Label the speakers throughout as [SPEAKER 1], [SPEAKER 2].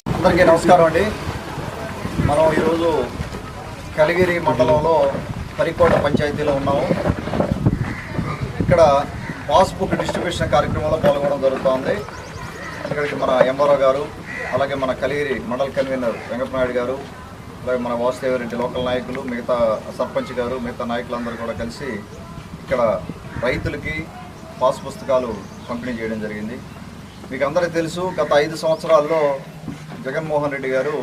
[SPEAKER 1] అందరికీ నమస్కారం అండి. మనం ఈరోజు కలిగిరి మండలంలో పరికోట పంచాయతీలో ఉన్నాము. ఇక్కడ పాస్బుక్ డిస్ట్రిబ్యూషన్ కార్యక్రమంలో పాల్గొనడం జరుగుతోంది. ఇక్కడికి మన ఎంఆర్ఓ గారు, అలాగే మన కలిగిరి మండల కన్వీనర్ వెంకటనాయుడు గారు, అలాగే మన వాసుదేవరెడ్డి లోకల్ నాయకులు, మిగతా సర్పంచ్ గారు, మిగతా నాయకులందరూ కూడా కలిసి ఇక్కడ రైతులకి పాస్ పుస్తకాలు పంపిణీ చేయడం జరిగింది. మీకు అందరికీ తెలుసు, గత 5 సంవత్సరాల్లో జగన్మోహన్ రెడ్డి గారు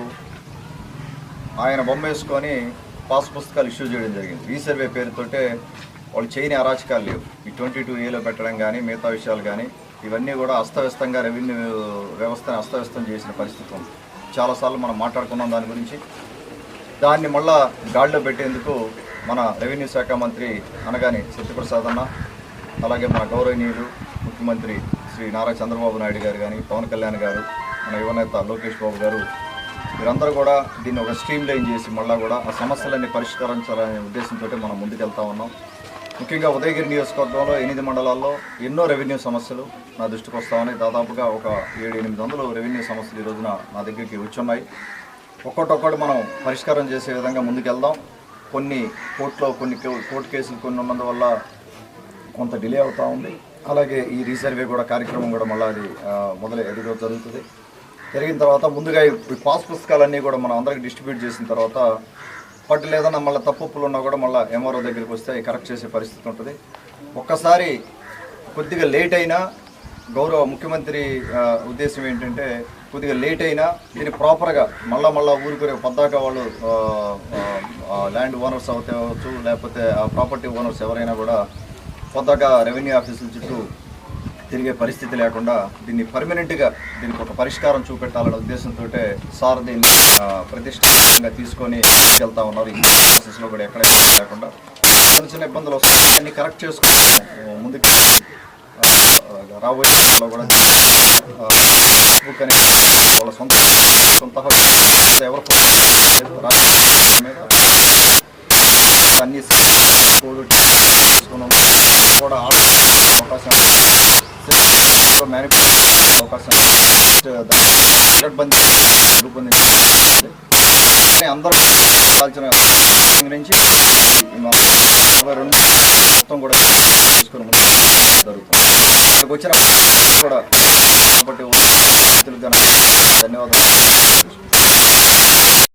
[SPEAKER 1] ఆయన బొమ్మ వేసుకొని పాస్ పుస్తకాలు ఇష్యూ చేయడం జరిగింది. రీసర్వే పేరుతోటే వాళ్ళు చేయని అరాచకాలు లేవు. ఈ 22A పెట్టడం కానీ మిగతా విషయాలు కానీ ఇవన్నీ కూడా అస్తవ్యస్తంగా రెవెన్యూ వ్యవస్థను అస్తవ్యస్తం చేసిన పరిస్థితి ఉంది. చాలాసార్లు మనం మాట్లాడుకున్నాం దాని గురించి. దాన్ని మళ్ళా గాడిలో పెట్టేందుకు మన రెవెన్యూ శాఖ మంత్రి అనగానే సత్యప్రసాద్ అన్న, అలాగే మన గౌరవనీయులు ముఖ్యమంత్రి శ్రీ నారా చంద్రబాబు నాయుడు గారు కానీ, పవన్ కళ్యాణ్ గారు, మన యువనేత లోకేష్ బాబు గారు, వీరందరూ కూడా దీన్ని ఒక స్ట్రీమ్ లైన్ చేసి మళ్ళీ కూడా ఆ సమస్యలన్నీ పరిష్కరించాలనే ఉద్దేశంతో మనం ముందుకెళ్తా ఉన్నాం. ముఖ్యంగా ఉదయగిరి నియోజకవర్గంలో 8 మండలాల్లో ఎన్నో రెవెన్యూ సమస్యలు నా దృష్టికి వస్తూ ఉన్నాయి. దాదాపుగా ఒక 700-800 రెవెన్యూ సమస్యలు ఈ రోజున నా దగ్గరికి వచ్చున్నాయి. ఒక్కొక్కటి మనం పరిష్కారం చేసే విధంగా ముందుకెళ్దాం. కొన్ని కోర్టు కేసులు కొన్ని ఉన్నందువల్ల కొంత డిలే అవుతూ ఉంది. అలాగే ఈ రీసర్వే కూడా కార్యక్రమం కూడా మళ్ళీ అది జరుగుతుంది. జరిగిన తర్వాత ముందుగా ఈ పాస్ పుస్తకాలన్నీ కూడా మనం అందరికీ డిస్ట్రిబ్యూట్ చేసిన తర్వాత పట్టు లేదన్నా మళ్ళీ తప్పులు ఉన్నా కూడా మళ్ళీ ఎంఆర్ఓ దగ్గరికి వస్తే కరెక్ట్ చేసే పరిస్థితి ఉంటుంది. ఒక్కసారి కొద్దిగా లేట్ అయినా గౌరవ ముఖ్యమంత్రి ఉద్దేశం ఏంటంటే కొద్దిగా లేట్ అయినా దీన్ని ప్రాపర్గా మళ్ళా ఊరుకునే పద్దాక వాళ్ళు ల్యాండ్ ఓనర్స్ అవచ్చు, లేకపోతే ఆ ప్రాపర్టీ ఓనర్స్ ఎవరైనా కూడా కొత్తగా రెవెన్యూ ఆఫీసుల చుట్టూ తిరిగే పరిస్థితి లేకుండా దీన్ని పర్మనెంట్గా దీనికి ఒక పరిష్కారం చూపెట్టాలనే ఉద్దేశంతో సార్ దీన్ని ప్రతిష్ఠితంగా తీసుకొని వెళ్తా ఉన్నారు. ఈ ప్రాసెస్లో కూడా ఎక్కడ లేకుండా చిన్న ఇబ్బందులు వస్తాయి, అన్ని కరెక్ట్ చేసుకుని ముందుకు రాబోయే కూడా ఫేస్బుక్ అని వాళ్ళ సొంత ఎవరు మీద అన్ని తీసుకున్నాం కూడా అవకాశం అవకాశం రూపొందించి అందరూ కావాల్సిన నుంచి 42 మొత్తం కూడా తీసుకుని ముందు జరుగుతుంది. వచ్చిన కూడా కాబట్టి ధన్యవాదాలు.